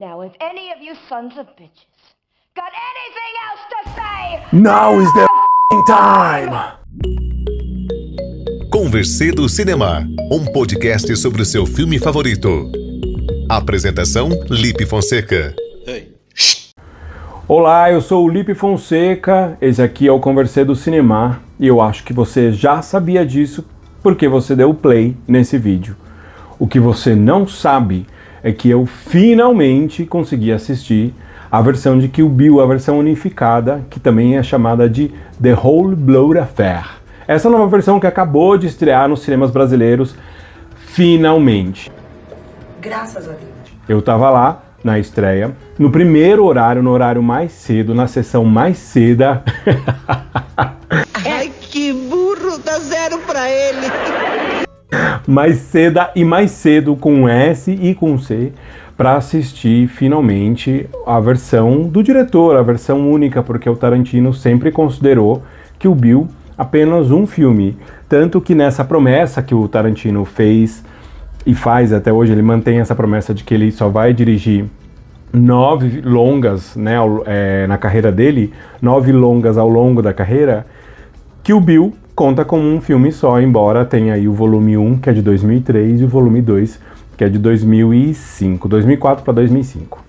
Now, if any of you sons of bitches got anything else to say, Now is the time! Conversê do Cinema, um podcast sobre o seu filme favorito. Apresentação, Lipe Fonseca. Olá, eu sou o Lipe Fonseca, esse aqui é o Conversê do Cinema e eu acho que você já sabia disso porque você deu play nesse vídeo. O que você não sabe é que eu finalmente consegui assistir a versão de Kill Bill, a versão unificada, que também é chamada de The Whole Blood Affair. Essa nova versão que acabou de estrear nos cinemas brasileiros, finalmente. Graças a Deus. Eu tava lá na estreia, no primeiro horário, no horário mais cedo, na sessão mais ceda. Ai, que burro, dá 0 pra ele. Mais ceda e mais cedo, com S e com C, para assistir finalmente a versão do diretor, a versão única, porque o Tarantino sempre considerou que o Bill apenas um filme. Tanto que nessa promessa que o Tarantino fez e faz até hoje, ele mantém essa promessa de que ele só vai dirigir 9 longas, né, na carreira dele, 9 longas ao longo da carreira, que o Bill conta como um filme só, embora tenha aí o volume 1, que é de 2003, e o volume 2, que é de 2005, 2004 para 2005.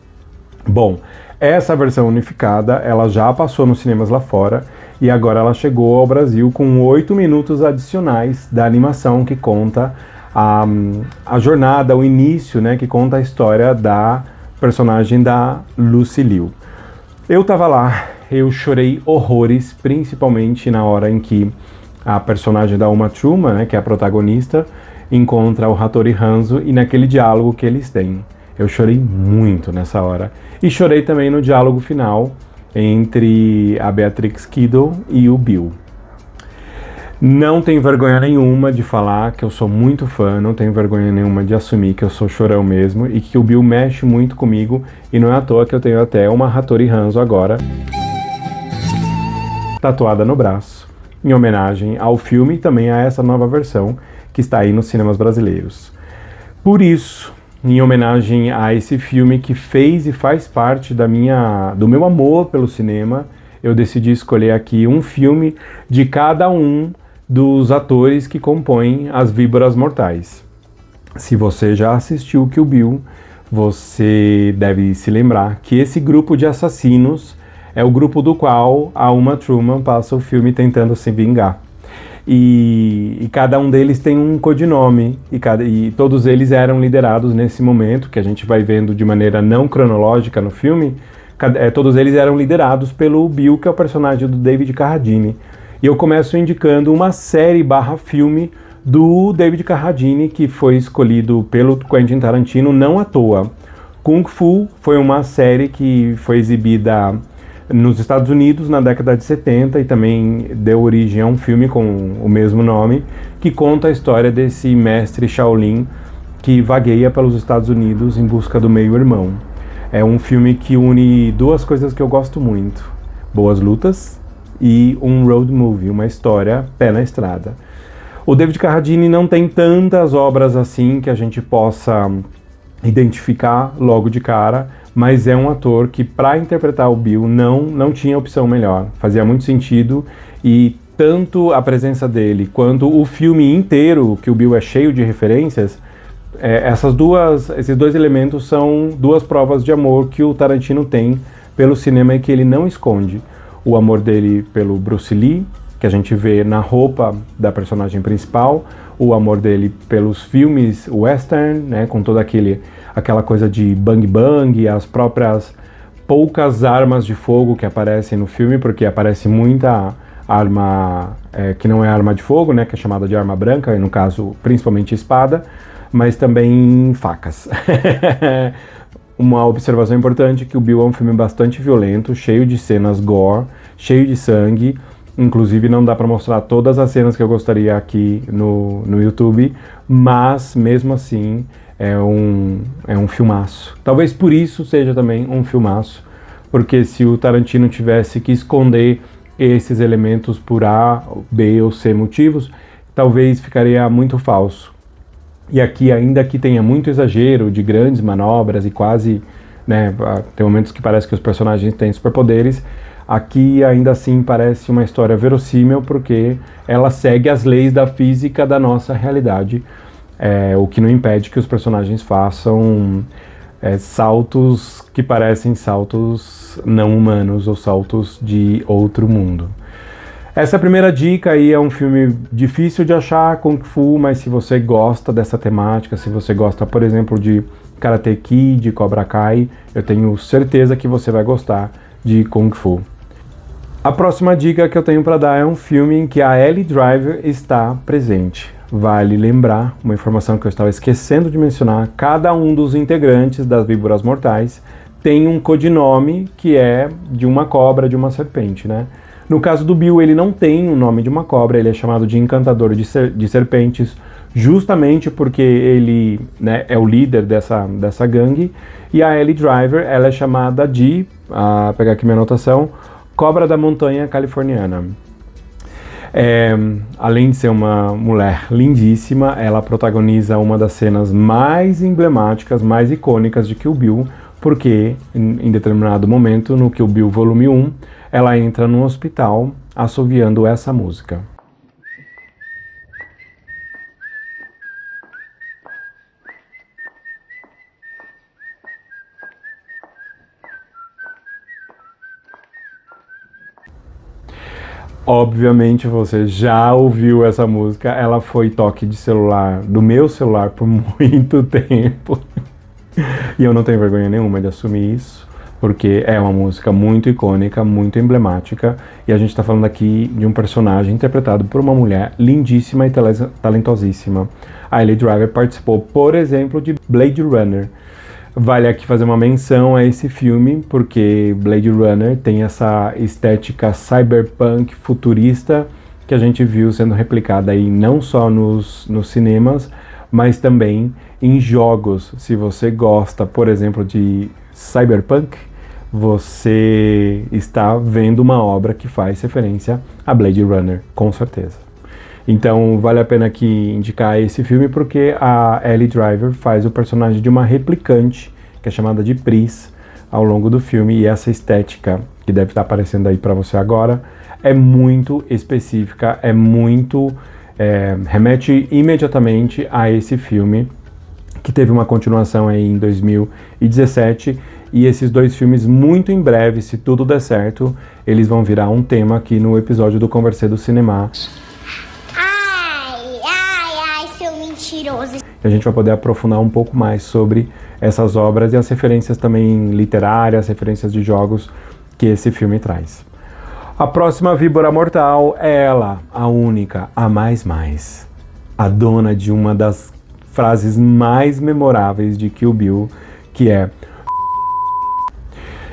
Bom, essa versão unificada, ela já passou nos cinemas lá fora, e agora ela chegou ao Brasil com 8 minutos adicionais da animação que conta a jornada, o início, né, que conta a história da personagem da Lucy Liu. Eu tava lá, eu chorei horrores, principalmente na hora em que a personagem da Uma Thurman, né, que é a protagonista, encontra o Hattori Hanzo e naquele diálogo que eles têm. Eu chorei muito nessa hora. E chorei também no diálogo final entre a Beatrix Kiddo e o Bill. Não tenho vergonha nenhuma de falar que eu sou muito fã, não tenho vergonha nenhuma de assumir que eu sou chorão mesmo e que o Bill mexe muito comigo, e não é à toa que eu tenho até uma Hattori Hanzo agora tatuada no braço, em homenagem ao filme e também a essa nova versão que está aí nos cinemas brasileiros. Por isso, em homenagem a esse filme que fez e faz parte do meu amor pelo cinema, eu decidi escolher aqui um filme de cada um dos atores que compõem as Víboras Mortais. Se você já assistiu Kill Bill, você deve se lembrar que esse grupo de assassinos é o grupo do qual a Uma Thurman passa o filme tentando se vingar. E cada um deles tem um codinome, e todos eles eram liderados nesse momento, que a gente vai vendo de maneira não cronológica no filme, todos eles eram liderados pelo Bill, que é o personagem do David Carradine. E eu começo indicando uma série /filme do David Carradine, que foi escolhido pelo Quentin Tarantino não à toa. Kung Fu foi uma série que foi exibida nos Estados Unidos na década de 70 e também deu origem a um filme com o mesmo nome, que conta a história desse mestre Shaolin que vagueia pelos Estados Unidos em busca do meio-irmão. É um filme que une duas coisas que eu gosto muito: boas lutas e um road movie, uma história pé na estrada. O David Carradine não tem tantas obras assim que a gente possa identificar logo de cara, mas é um ator que, para interpretar o Bill, não tinha opção melhor. Fazia muito sentido, e tanto a presença dele quanto o filme inteiro, que o Bill é cheio de referências, esses dois elementos são duas provas de amor que o Tarantino tem pelo cinema e que ele não esconde. O amor dele pelo Bruce Lee, que a gente vê na roupa da personagem principal, o amor dele pelos filmes western, né, com toda aquela coisa de bang bang, as próprias poucas armas de fogo que aparecem no filme, porque aparece muita arma que não é arma de fogo, né, que é chamada de arma branca, e no caso principalmente espada, mas também facas. Uma observação importante é que o Bill é um filme bastante violento, cheio de cenas gore, cheio de sangue. Inclusive não dá para mostrar todas as cenas que eu gostaria aqui no YouTube, mas mesmo assim é um filmaço. Talvez por isso seja também um filmaço, porque se o Tarantino tivesse que esconder esses elementos por A, B ou C motivos, talvez ficaria muito falso. E aqui, ainda que tenha muito exagero de grandes manobras e quase né? Tem momentos que parece que os personagens têm superpoderes. Aqui ainda assim parece uma história verossímil porque ela segue as leis da física da nossa realidade, o que não impede que os personagens façam saltos que parecem saltos não humanos ou saltos de outro mundo. Essa primeira dica aí é um filme difícil de achar, Kung Fu, mas se você gosta dessa temática, se você gosta, por exemplo, de Karate Kid, de Cobra Kai, eu tenho certeza que você vai gostar de Kung Fu. A próxima dica que eu tenho para dar é um filme em que a Ellie Driver está presente. Vale lembrar, uma informação que eu estava esquecendo de mencionar, cada um dos integrantes das Víboras Mortais tem um codinome que é de uma cobra, de uma serpente, né? No caso do Bill, ele não tem o nome de uma cobra, ele é chamado de Encantador de Serpentes, justamente porque ele, né, é o líder dessa gangue, e a Ellie Driver, ela é chamada de, pegar aqui minha anotação, Cobra da Montanha Californiana. Além de ser uma mulher lindíssima, ela protagoniza uma das cenas mais emblemáticas, mais icônicas de Kill Bill, porque em determinado momento, no Kill Bill Volume 1, ela entra num hospital assoviando essa música. Obviamente você já ouviu essa música, ela foi toque de celular, do meu celular por muito tempo. E eu não tenho vergonha nenhuma de assumir isso, porque é uma música muito icônica, muito emblemática, e a gente está falando aqui de um personagem interpretado por uma mulher lindíssima e talentosíssima. A Ellie Driver participou, por exemplo, de Blade Runner. Vale aqui fazer uma menção a esse filme, porque Blade Runner tem essa estética cyberpunk futurista que a gente viu sendo replicada aí não só nos cinemas, mas também em jogos. Se você gosta, por exemplo, de cyberpunk, você está vendo uma obra que faz referência a Blade Runner, com certeza. Então vale a pena aqui indicar esse filme porque a Ellie Driver faz o personagem de uma replicante, que é chamada de Pris, ao longo do filme, e essa estética, que deve estar aparecendo aí para você agora, é muito específica, remete imediatamente a esse filme, que teve uma continuação aí em 2017, e esses dois filmes, muito em breve, se tudo der certo, eles vão virar um tema aqui no episódio do Conversê do Cinema. Seu mentiroso. E a gente vai poder aprofundar um pouco mais sobre essas obras e as referências também literárias, referências de jogos que esse filme traz. A próxima Víbora Mortal é ela, a única, a mais, a dona de uma das frases mais memoráveis de Kill Bill, que é...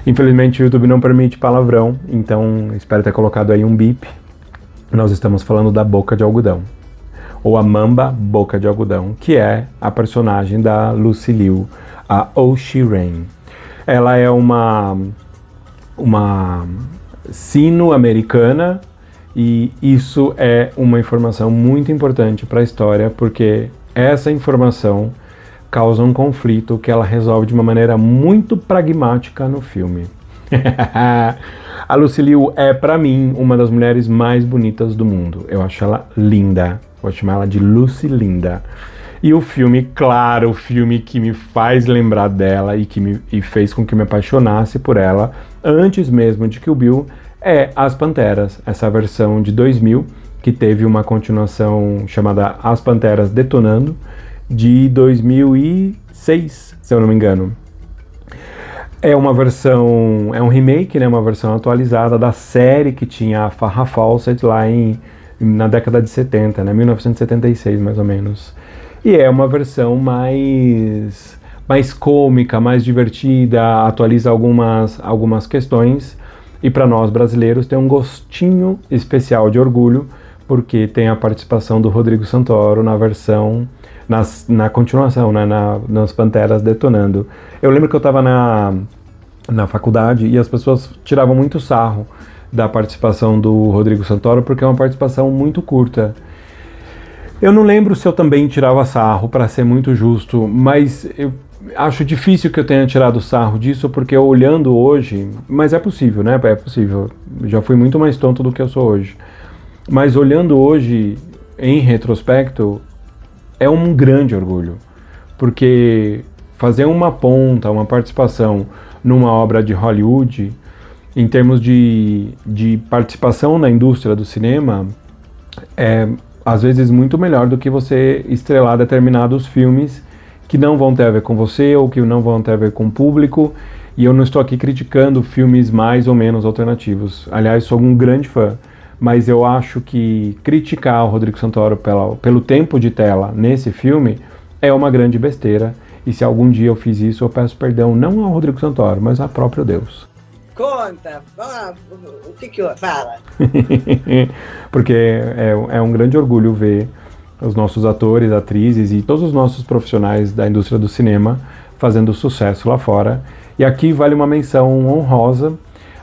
Infelizmente o YouTube não permite palavrão, então espero ter colocado aí um bip. Nós estamos falando da Boca de Algodão, ou a Mamba Boca de Algodão, que é a personagem da Lucy Liu, a Oshi-Ren. Ela é uma sino-americana, e isso é uma informação muito importante para a história, porque essa informação causa um conflito que ela resolve de uma maneira muito pragmática no filme. A Lucy Liu é, para mim, uma das mulheres mais bonitas do mundo. Eu acho ela linda. Vou chamar ela de Lucy Linda. E o filme, claro, o filme que me faz lembrar dela e que fez com que eu me apaixonasse por ela, antes mesmo de Kill Bill, é As Panteras, essa versão de 2000, que teve uma continuação chamada As Panteras Detonando, de 2006, se eu não me engano. É uma versão, é um remake, né, uma versão atualizada da série que tinha a Farrah Fawcett lá na década de 70, né, 1976 mais ou menos. E é uma versão mais cômica, mais divertida, atualiza algumas questões, e para nós brasileiros tem um gostinho especial de orgulho, porque tem a participação do Rodrigo Santoro na versão, na continuação, né, nas Panteras Detonando. Eu lembro que eu estava na faculdade e as pessoas tiravam muito sarro da participação do Rodrigo Santoro, porque é uma participação muito curta. Eu não lembro se eu também tirava sarro, para ser muito justo, mas acho difícil que eu tenha tirado sarro disso, porque olhando hoje, mas é possível, né? É possível. Já fui muito mais tonto do que eu sou hoje. Mas olhando hoje, em retrospecto, é um grande orgulho, porque fazer uma ponta, uma participação numa obra de Hollywood, em termos de participação na indústria do cinema, é às vezes muito melhor do que você estrelar determinados filmes que não vão ter a ver com você ou que não vão ter a ver com o público. E eu não estou aqui criticando filmes mais ou menos alternativos. Aliás, sou um grande fã. Mas eu acho que criticar o Rodrigo Santoro pelo tempo de tela nesse filme é uma grande besteira. E se algum dia eu fiz isso, eu peço perdão não ao Rodrigo Santoro, mas ao próprio Deus. Conta, o que fala? Porque é um grande orgulho ver os nossos atores, atrizes e todos os nossos profissionais da indústria do cinema fazendo sucesso lá fora. E aqui vale uma menção honrosa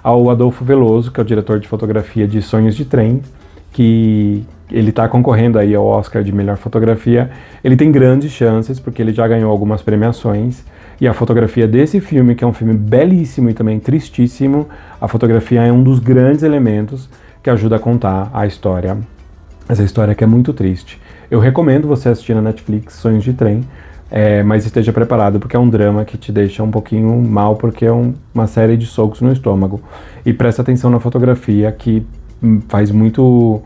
ao Adolfo Veloso, que é o diretor de fotografia de Sonhos de Trem, que ele está concorrendo aí ao Oscar de melhor fotografia. Ele tem grandes chances, porque ele já ganhou algumas premiações, e a fotografia desse filme, que é um filme belíssimo e também tristíssimo, a fotografia é um dos grandes elementos que ajuda a contar a história, essa história que é muito triste. Eu recomendo você assistir na Netflix Sonhos de Trem, mas esteja preparado, porque é um drama que te deixa um pouquinho mal, porque é uma série de socos no estômago. E presta atenção na fotografia, que faz muito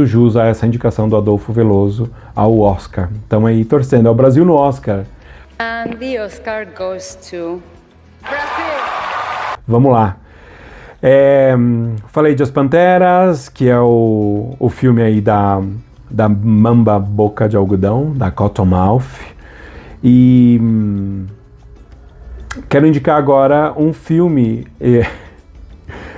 jus a essa indicação do Adolfo Veloso ao Oscar. Então aí torcendo ao Brasil no Oscar. And the Oscar goes to Vamos lá. Falei de As Panteras, que é o filme aí da Mamba Boca de Algodão, da Cottonmouth. E quero indicar agora um filme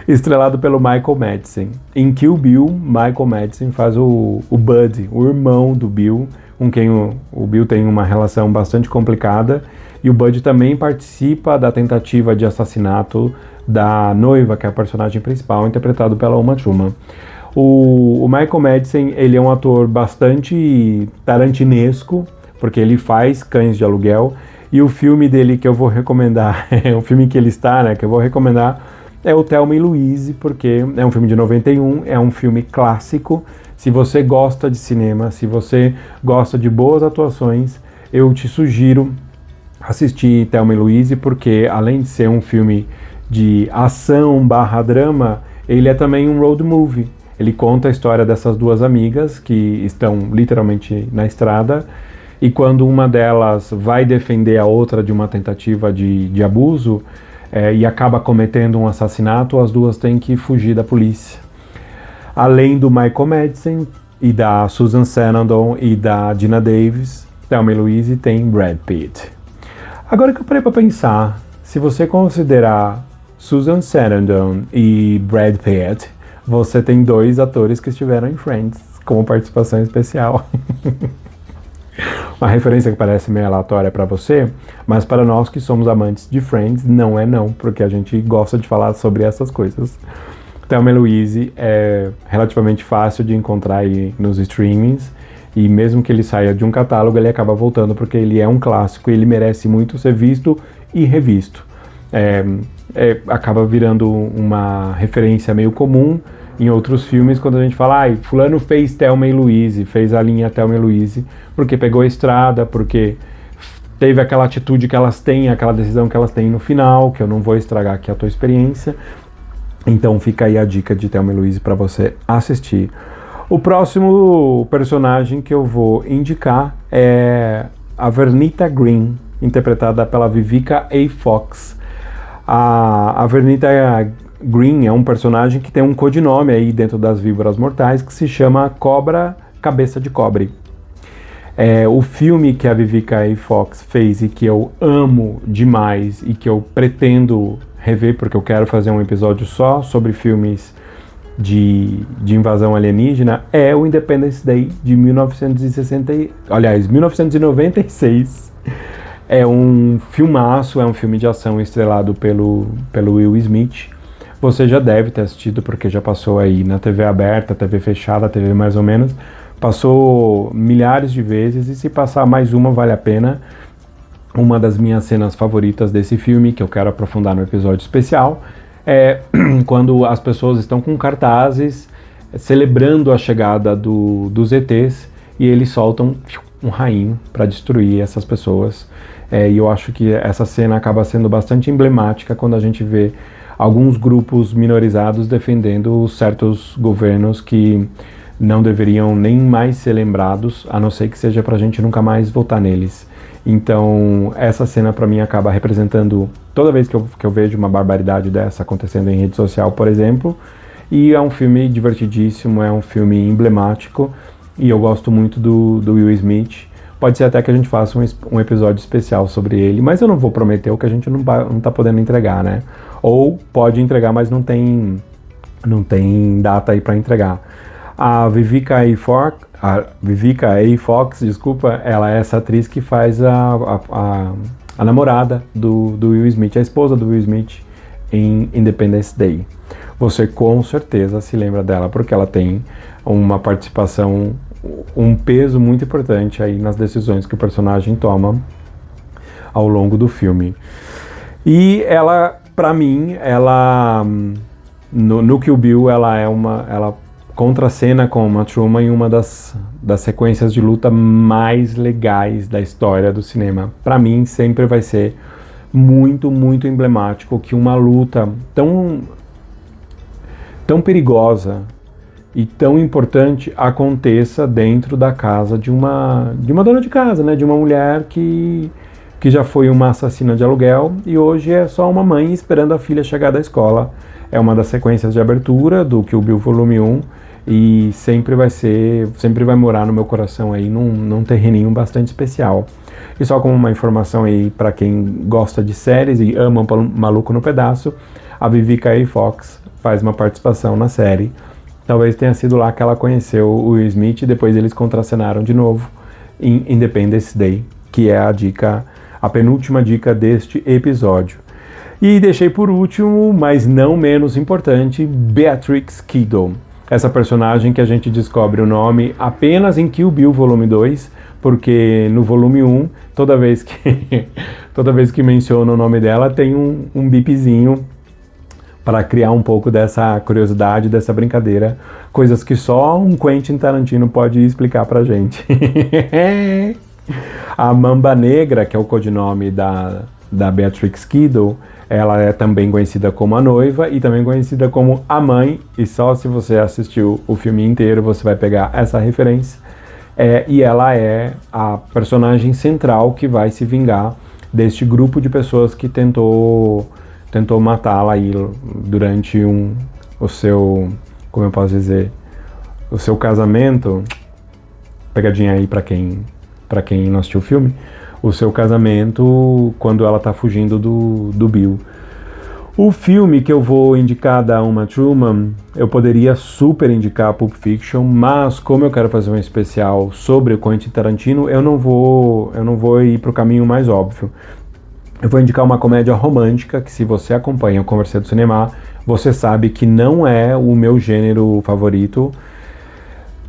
estrelado pelo Michael Madsen. Em Kill Bill, Michael Madsen faz o Bud, o irmão do Bill, com quem o Bill tem uma relação bastante complicada. E o Bud também participa da tentativa de assassinato da noiva, que é a personagem principal, interpretado pela Uma Thurman. O Michael Madsen, ele é um ator bastante tarantinesco, porque ele faz Cães de Aluguel, e o filme dele que eu vou recomendar, o filme que ele está, né, que eu vou recomendar, é o Thelma e Louise, porque é um filme de 91, é um filme clássico. Se você gosta de cinema, se você gosta de boas atuações, eu te sugiro assistir Thelma e Louise, porque além de ser um filme de ação/drama, ele é também um road movie. Ele conta a história dessas duas amigas que estão literalmente na estrada, e quando uma delas vai defender a outra de uma tentativa de abuso e acaba cometendo um assassinato, as duas têm que fugir da polícia. Além do Michael Madsen e da Susan Sarandon e da Geena Davis, Thelma e Louise tem Brad Pitt. Agora que eu parei para pensar, se você considerar Susan Sarandon e Brad Pitt, você tem dois atores que estiveram em Friends como participação especial. Uma referência que parece meio aleatória para você, mas para nós que somos amantes de Friends, não é não, porque a gente gosta de falar sobre essas coisas. Thelma e Louise é relativamente fácil de encontrar aí nos streamings, e mesmo que ele saia de um catálogo, ele acaba voltando porque ele é um clássico e ele merece muito ser visto e revisto. Acaba virando uma referência meio comum em outros filmes, quando a gente fala, fulano fez Thelma e Louise, fez a linha Thelma e Louise, porque pegou a estrada, porque teve aquela atitude que elas têm, aquela decisão que elas têm no final, que eu não vou estragar aqui a tua experiência. Então fica aí a dica de Thelma e Louise para você assistir. O próximo personagem que eu vou indicar é a Vernita Green, interpretada pela Vivica A. Fox. A Vernita Green é um personagem que tem um codinome aí dentro das Víboras Mortais, que se chama Cobra Cabeça de Cobre. O filme que a Vivica A. Fox fez e que eu amo demais e que eu pretendo rever, porque eu quero fazer um episódio só sobre filmes de invasão alienígena, é o Independence Day de 1996. É um filmaço, é um filme de ação estrelado pelo Will Smith. Você já deve ter assistido, porque já passou aí na TV aberta, TV fechada, TV mais ou menos. Passou milhares de vezes, e se passar mais uma vale a pena. uma das minhas cenas favoritas desse filme, que eu quero aprofundar no episódio especial, é quando as pessoas estão com cartazes celebrando a chegada dos ETs e eles soltam um rainho para destruir essas pessoas. E eu acho que essa cena acaba sendo bastante emblemática quando a gente vê alguns grupos minorizados defendendo certos governos que não deveriam nem mais ser lembrados, a não ser que seja pra gente nunca mais votar neles. Então, essa cena pra mim acaba representando toda vez que eu vejo uma barbaridade dessa acontecendo em rede social, por exemplo, e é um filme divertidíssimo, é um filme emblemático, e eu gosto muito do Will Smith. Pode ser até que a gente faça um episódio especial sobre ele, mas eu não vou prometer o que a gente não tá podendo entregar, né? Ou pode entregar, mas não tem data aí pra entregar. A Vivica A. Fox, desculpa, ela é essa atriz que faz a namorada do Will Smith, a esposa do Will Smith em Independence Day. Você com certeza se lembra dela, porque ela tem uma participação, um peso muito importante aí nas decisões que o personagem toma ao longo do filme. E ela, pra mim, no Kill Bill, ela contracena com Uma Thurman em uma das sequências de luta mais legais da história do cinema. Pra mim, sempre vai ser muito, muito emblemático que uma luta tão perigosa e tão importante aconteça dentro da casa de uma dona de casa, né? De uma mulher que já foi uma assassina de aluguel e hoje é só uma mãe esperando a filha chegar da escola. É uma das sequências de abertura do Kill Bill Volume 1 e sempre vai morar no meu coração aí num terreninho bastante especial. E só como uma informação aí para quem gosta de séries e ama Maluco no Pedaço, a Vivica A. Fox faz uma participação na série. Talvez tenha sido lá que ela conheceu o Will Smith e depois eles contracenaram de novo em Independence Day, que é a penúltima dica deste episódio. E deixei por último, mas não menos importante, Beatrix Kiddo. Essa personagem que a gente descobre o nome apenas em Kill Bill Volume 2, porque no Volume 1, toda vez que menciona o nome dela, tem um bipzinho para criar um pouco dessa curiosidade, dessa brincadeira, coisas que só um Quentin Tarantino pode explicar pra gente. A Mamba Negra, que é o codinome da Beatrix Kiddo, ela é também conhecida como a noiva e também conhecida como a mãe, e só se você assistiu o filme inteiro você vai pegar essa referência. E ela é a personagem central que vai se vingar deste grupo de pessoas que tentou matá-la aí durante o seu, como eu posso dizer, o seu casamento. Pegadinha aí pra quem não assistiu o filme. O seu casamento quando ela tá fugindo do Bill. O filme que eu vou indicar da Uma Thurman, eu poderia super indicar Pulp Fiction, mas como eu quero fazer um especial sobre o Quentin Tarantino, eu não vou ir pro caminho mais óbvio. Eu vou indicar uma comédia romântica, que se você acompanha o Conversê do Cinema, você sabe que não é o meu gênero favorito.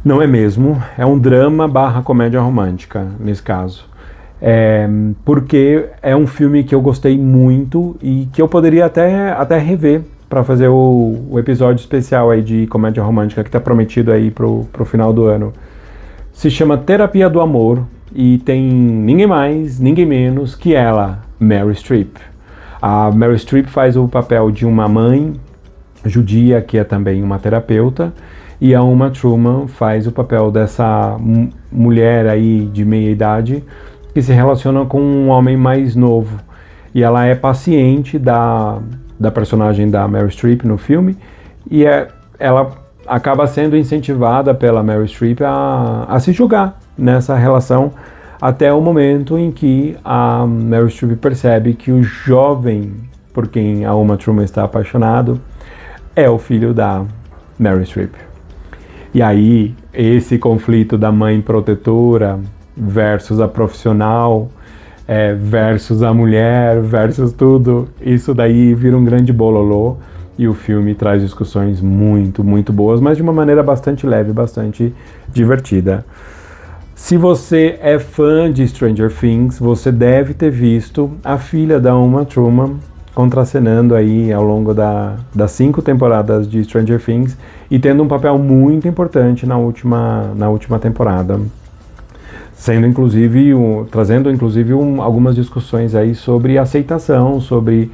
Não é mesmo, é um drama / comédia romântica, nesse caso. Porque é um filme que eu gostei muito e que eu poderia até rever para fazer o episódio especial aí de comédia romântica que está prometido aí pro final do ano. Se chama Terapia do Amor e tem ninguém mais, ninguém menos que ela, Meryl Streep. A Meryl Streep faz o papel de uma mãe judia que é também uma terapeuta, e a Uma Thurman faz o papel dessa mulher aí de meia idade que se relaciona com um homem mais novo. E ela é paciente da personagem da Meryl Streep no filme, e ela acaba sendo incentivada pela Meryl Streep a se jogar nessa relação, até o momento em que a Meryl Streep percebe que o jovem por quem a Uma Thurman está apaixonado é o filho da Meryl Streep. E aí, esse conflito da mãe protetora versus a profissional, versus a mulher, versus tudo, isso daí vira um grande bololô, e o filme traz discussões muito, muito boas, mas de uma maneira bastante leve, bastante divertida. Se você é fã de Stranger Things, você deve ter visto a filha da Uma Thurman contracenando aí ao longo das 5 temporadas de Stranger Things e tendo um papel muito importante na última temporada. Trazendo inclusive algumas discussões aí sobre aceitação, sobre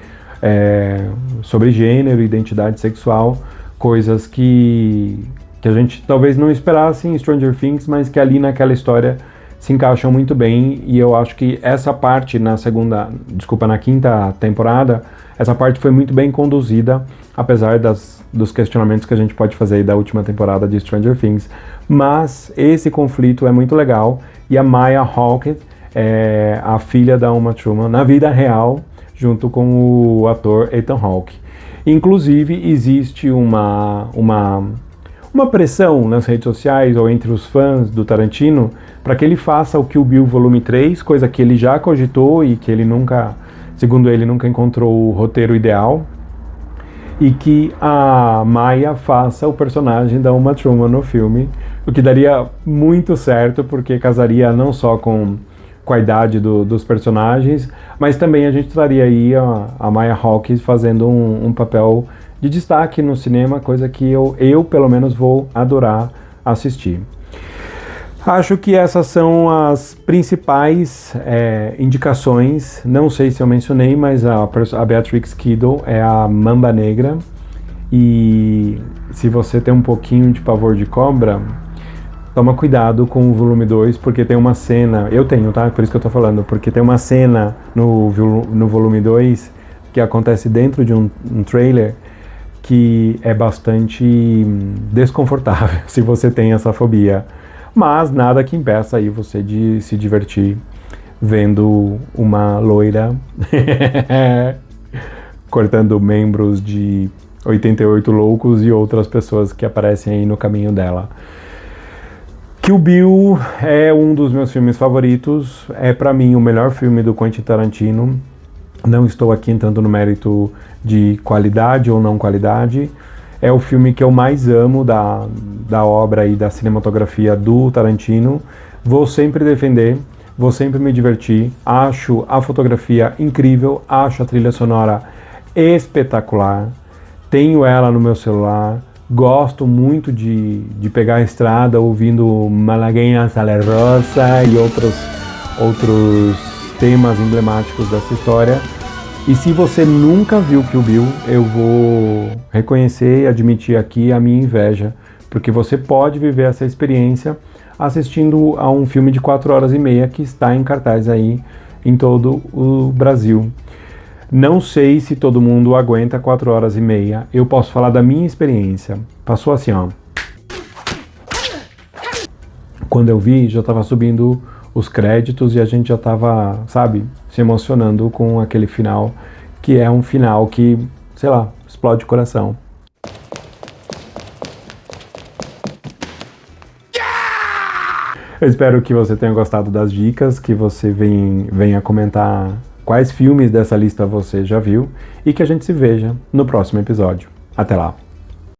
gênero, identidade sexual, coisas que a gente talvez não esperasse em Stranger Things, mas que ali naquela história se encaixam muito bem, e eu acho que essa parte na quinta temporada, essa parte foi muito bem conduzida, apesar dos questionamentos que a gente pode fazer aí da última temporada de Stranger Things. Mas esse conflito é muito legal, e a Maya Hawke é a filha da Uma Thurman na vida real, junto com o ator Ethan Hawke. Inclusive, existe uma pressão nas redes sociais ou entre os fãs do Tarantino para que ele faça o Kill Bill Volume 3, coisa que ele já cogitou e que ele nunca, segundo ele, nunca encontrou o roteiro ideal, e que a Maya faça o personagem da Uma Thurman no filme, o que daria muito certo, porque casaria não só com a idade dos personagens, mas também a gente traria aí a Maya Hawke fazendo um papel de destaque no cinema, coisa que eu pelo menos vou adorar assistir. Acho que essas são as principais indicações. Não sei se eu mencionei, mas a Beatrix Kiddo é a Mamba Negra, e se você tem um pouquinho de pavor de cobra, toma cuidado com o volume 2, porque tem uma cena, eu tenho, tá? Por isso que eu tô falando, porque tem uma cena no volume 2 que acontece dentro de um trailer que é bastante desconfortável se você tem essa fobia. Mas nada que impeça aí você de se divertir vendo uma loira cortando membros de 88 loucos e outras pessoas que aparecem aí no caminho dela. Kill Bill é um dos meus filmes favoritos, é pra mim o melhor filme do Quentin Tarantino. Não estou aqui entrando no mérito de qualidade ou não qualidade. É o filme que eu mais amo da obra e da cinematografia do Tarantino. Vou sempre defender, vou sempre me divertir. Acho a fotografia incrível, acho a trilha sonora espetacular. Tenho ela no meu celular. Gosto muito de pegar a estrada ouvindo Malagueña Salerosa e outros temas emblemáticos dessa história. E se você nunca viu Kill Bill, eu vou reconhecer e admitir aqui a minha inveja, porque você pode viver essa experiência assistindo a um filme de 4h30 que está em cartaz aí em todo o Brasil. Não sei se todo mundo aguenta 4h30, eu posso falar da minha experiência. Passou assim, ó. Quando eu vi, já estava subindo os créditos e a gente já estava, sabe, se emocionando com aquele final, que é um final que, sei lá, explode o coração. Eu espero que você tenha gostado das dicas, que você venha comentar quais filmes dessa lista você já viu e que a gente se veja no próximo episódio. Até lá!